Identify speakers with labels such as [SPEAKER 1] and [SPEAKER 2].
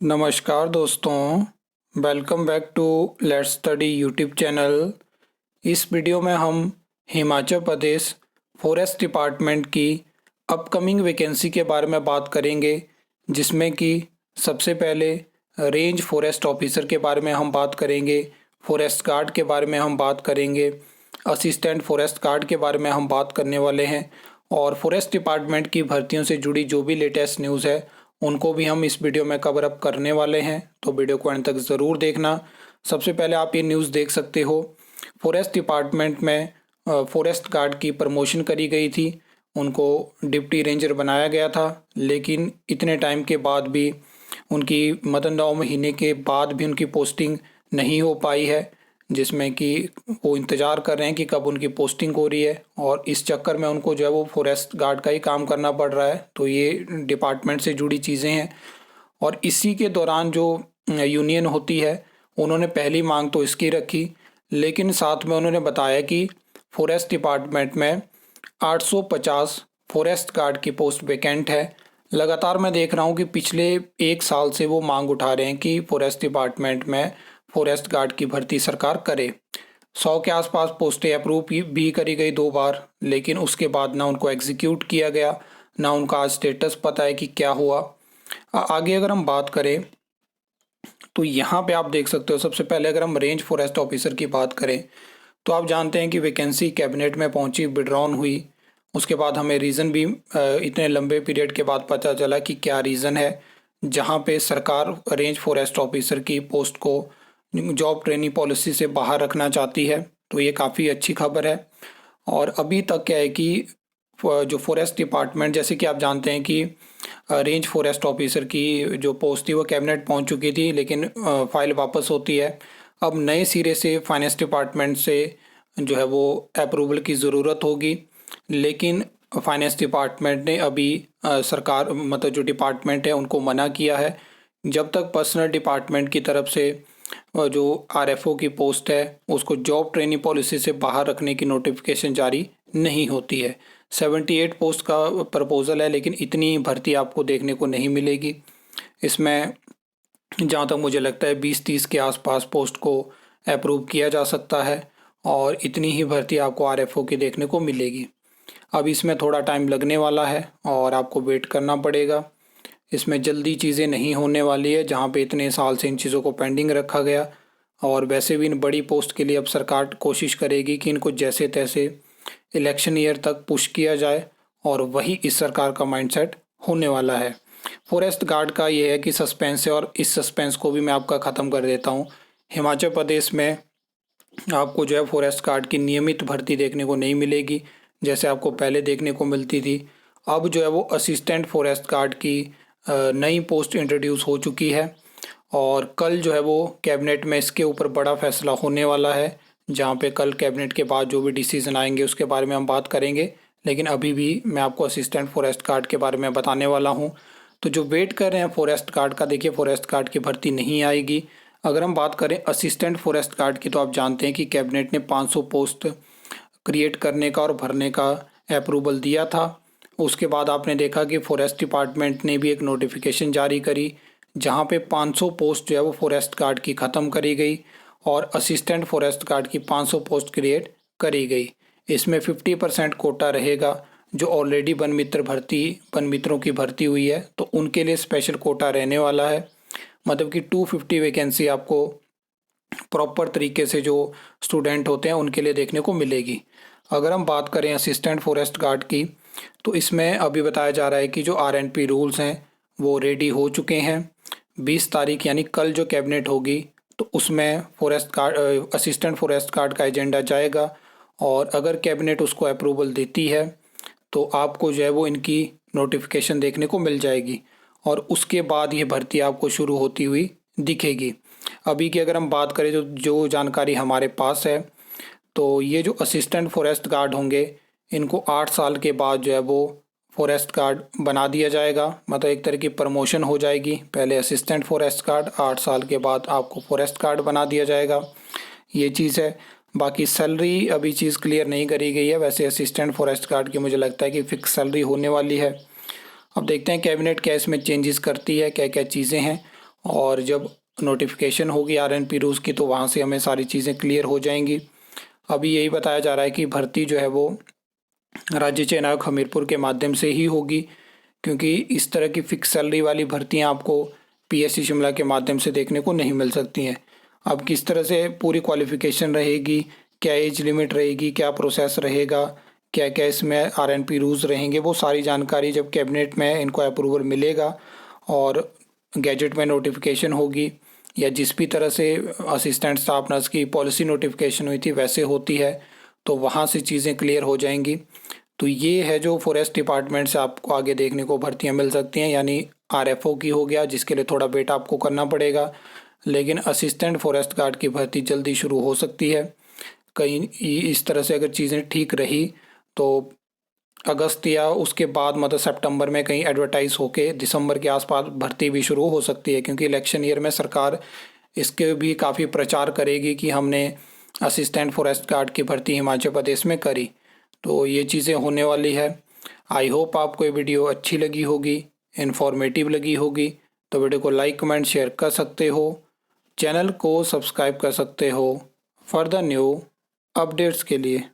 [SPEAKER 1] नमस्कार दोस्तों, welcome back to let's study YouTube channel. इस वीडियो में हम हिमाचल प्रदेश फॉरेस्ट डिपार्टमेंट की अपकमिंग वैकेंसी के बारे में बात करेंगे, जिसमें कि सबसे पहले रेंज फॉरेस्ट ऑफिसर के बारे में हम बात करेंगे, फॉरेस्ट गार्ड के बारे में हम बात करेंगे, असिस्टेंट फॉरेस्ट गार्ड के बारे में हम बात करने वाले हैं और फॉरेस्ट डिपार्टमेंट की भर्तियों से जुड़ी जो भी लेटेस्ट न्यूज़ है उनको भी हम इस वीडियो में कवर अप करने वाले हैं, तो वीडियो को अंत तक ज़रूर देखना। सबसे पहले आप ये न्यूज़ देख सकते हो, फॉरेस्ट डिपार्टमेंट में फॉरेस्ट गार्ड की प्रमोशन करी गई थी, उनको डिप्टी रेंजर बनाया गया था, लेकिन इतने टाइम के बाद भी उनकी 9 महीने के बाद भी उनकी पोस्टिंग नहीं हो पाई है, जिसमें कि वो इंतज़ार कर रहे हैं कि कब उनकी पोस्टिंग हो रही है और इस चक्कर में उनको जो है वो फॉरेस्ट गार्ड का ही काम करना पड़ रहा है। तो ये डिपार्टमेंट से जुड़ी चीज़ें हैं और इसी के दौरान जो यूनियन होती है उन्होंने पहली मांग तो इसकी रखी, लेकिन साथ में उन्होंने बताया कि फॉरेस्ट डिपार्टमेंट में 850 फॉरेस्ट गार्ड की पोस्ट वैकेंट है। लगातार मैं देख रहा हूँ कि पिछले 1 साल से वो मांग उठा रहे हैं कि फॉरेस्ट डिपार्टमेंट में फॉरेस्ट गार्ड की भर्ती सरकार करे। 100 के आसपास पोस्टें अप्रूव भी करी गई 2 बार, लेकिन उसके बाद ना उनको एग्जीक्यूट किया गया, ना उनका आज स्टेटस पता है कि क्या हुआ। आगे अगर हम बात करें तो यहाँ पे आप देख सकते हो, सबसे पहले अगर हम रेंज फॉरेस्ट ऑफिसर की बात करें तो आप जानते हैं कि वैकेंसी कैबिनेट में पहुंची, विड्रॉन हुई। उसके बाद हमें रीज़न भी इतने लंबे पीरियड के बाद पता चला कि क्या रीज़न है, जहाँ पे सरकार रेंज फॉरेस्ट ऑफिसर की पोस्ट को जॉब ट्रेनिंग पॉलिसी से बाहर रखना चाहती है। तो ये काफ़ी अच्छी खबर है। और अभी तक क्या है कि जो फॉरेस्ट डिपार्टमेंट, जैसे कि आप जानते हैं कि रेंज फॉरेस्ट ऑफिसर की जो पोस्ट थी वो कैबिनेट पहुंच चुकी थी, लेकिन फाइल वापस होती है। अब नए सिरे से फाइनेंस डिपार्टमेंट से जो है वो अप्रूवल की ज़रूरत होगी, लेकिन फाइनेंस डिपार्टमेंट ने अभी सरकार मतलब जो डिपार्टमेंट है उनको मना किया है, जब तक पर्सनल डिपार्टमेंट की तरफ से जो आरएफओ की पोस्ट है उसको जॉब ट्रेनिंग पॉलिसी से बाहर रखने की नोटिफिकेशन जारी नहीं होती है। 78 पोस्ट का प्रपोज़ल है, लेकिन इतनी भर्ती आपको देखने को नहीं मिलेगी। इसमें जहाँ तक मुझे लगता है 20-30 के आसपास पोस्ट को अप्रूव किया जा सकता है और इतनी ही भर्ती आपको आरएफओ की देखने को मिलेगी। अब इसमें थोड़ा टाइम लगने वाला है और आपको वेट करना पड़ेगा। इसमें जल्दी चीज़ें नहीं होने वाली है, जहाँ पे इतने साल से इन चीज़ों को पेंडिंग रखा गया। और वैसे भी इन बड़ी पोस्ट के लिए अब सरकार कोशिश करेगी कि इनको जैसे तैसे इलेक्शन ईयर तक पुश किया जाए, और वही इस सरकार का माइंडसेट होने वाला है। फॉरेस्ट गार्ड का ये है कि सस्पेंस है, और इस सस्पेंस को भी मैं आपका ख़त्म कर देता हूँ। हिमाचल प्रदेश में आपको जो है फॉरेस्ट गार्ड की नियमित भर्ती देखने को नहीं मिलेगी, जैसे आपको पहले देखने को मिलती थी। अब जो है वो असिस्टेंट फॉरेस्ट गार्ड की नई पोस्ट इंट्रोड्यूस हो चुकी है, और कल जो है वो कैबिनेट में इसके ऊपर बड़ा फैसला होने वाला है, जहाँ पे कल कैबिनेट के बाद जो भी डिसीजन आएंगे उसके बारे में हम बात करेंगे। लेकिन अभी भी मैं आपको असिस्टेंट फॉरेस्ट गार्ड के बारे में बताने वाला हूँ। तो जो वेट कर रहे हैं फॉरेस्ट गार्ड का, देखिए फॉरेस्ट गार्ड की भर्ती नहीं आएगी। अगर हम बात करें असिस्टेंट फॉरेस्ट गार्ड की, तो आप जानते हैं कि कैबिनेट ने 500 पोस्ट क्रिएट करने का और भरने का अप्रूवल दिया था। उसके बाद आपने देखा कि फॉरेस्ट डिपार्टमेंट ने भी एक नोटिफिकेशन जारी करी, जहां पे 500 पोस्ट जो है वो फॉरेस्ट गार्ड की ख़त्म करी गई और असिस्टेंट फॉरेस्ट गार्ड की 500 पोस्ट क्रिएट करी गई। इसमें 50% कोटा रहेगा। जो ऑलरेडी वन मित्रों की भर्ती हुई है तो उनके लिए स्पेशल कोटा रहने वाला है, मतलब कि 250 वैकेंसी आपको प्रॉपर तरीके से जो स्टूडेंट होते हैं उनके लिए देखने को मिलेगी। अगर हम बात करें असिस्टेंट फॉरेस्ट गार्ड की, तो इसमें अभी बताया जा रहा है कि जो आरएनपी रूल्स हैं वो रेडी हो चुके हैं। 20 तारीख यानी कल जो कैबिनेट होगी तो उसमें forest guard assistant forest guard का एजेंडा जाएगा, और अगर कैबिनेट उसको अप्रूवल देती है तो आपको जो है वो इनकी नोटिफिकेशन देखने को मिल जाएगी, और उसके बाद ये भर्ती आपको शुरू होती हुई दिखेगी। अभी की अगर हम बात करें तो जो जानकारी हमारे पास है, तो ये जो असिस्टेंट फॉरेस्ट गार्ड होंगे इनको 8 साल के बाद जो है वो फॉरेस्ट गार्ड बना दिया जाएगा, मतलब एक तरह की प्रमोशन हो जाएगी। पहले असिस्टेंट फॉरेस्ट गार्ड, 8 साल के बाद आपको फॉरेस्ट गार्ड बना दिया जाएगा, ये चीज़ है। बाकी सैलरी अभी चीज़ क्लियर नहीं करी गई है। वैसे असिस्टेंट फॉरेस्ट गार्ड की मुझे लगता है कि फ़िक्स सैलरी होने वाली है। अब देखते हैं कैबिनेट क्या इसमें चेंजेस करती है, क्या क्या चीज़ें हैं। और जब नोटिफिकेशन होगी आरएनपी रूल्स की तो वहाँ से हमें सारी चीज़ें क्लियर हो जाएंगी। अभी यही बताया जा रहा है कि भर्ती जो है वो राज्य चयन आयोग हमीरपुर के माध्यम से ही होगी, क्योंकि इस तरह की फिक्स सैलरी वाली भर्तियां आपको पीएससी शिमला के माध्यम से देखने को नहीं मिल सकती हैं। अब किस तरह से पूरी क्वालिफिकेशन रहेगी, क्या एज लिमिट रहेगी, क्या प्रोसेस रहेगा, क्या क्या इसमें आरएनपी रूल्स रहेंगे, वो सारी जानकारी जब कैबिनेट में इनको अप्रूवल मिलेगा और गैजेट में नोटिफिकेशन होगी या जिस भी तरह से असिस्टेंट स्टाफ नर्स की पॉलिसी नोटिफिकेशन हुई थी वैसे होती है तो वहाँ से चीज़ें क्लियर हो जाएंगी। तो ये है जो फॉरेस्ट डिपार्टमेंट से आपको आगे देखने को भर्तियां मिल सकती हैं, यानी आरएफओ की हो गया जिसके लिए थोड़ा वेट आपको करना पड़ेगा, लेकिन असिस्टेंट फॉरेस्ट गार्ड की भर्ती जल्दी शुरू हो सकती है। कहीं इस तरह से अगर चीज़ें ठीक रही तो अगस्त या उसके बाद मतलब सितंबर में कहीं एडवर्टाइज होके दिसंबर के आसपास भर्ती भी शुरू हो सकती है, क्योंकि इलेक्शन ईयर में सरकार इसके भी काफ़ी प्रचार करेगी कि हमने असिस्टेंट फॉरेस्ट गार्ड की भर्ती हिमाचल प्रदेश में करी। तो ये चीज़ें होने वाली है। आई होप आपको ये वीडियो अच्छी लगी होगी, इन्फॉर्मेटिव लगी होगी। तो वीडियो को लाइक कमेंट शेयर कर सकते हो, चैनल को सब्सक्राइब कर सकते हो फॉर द न्यू अपडेट्स के लिए।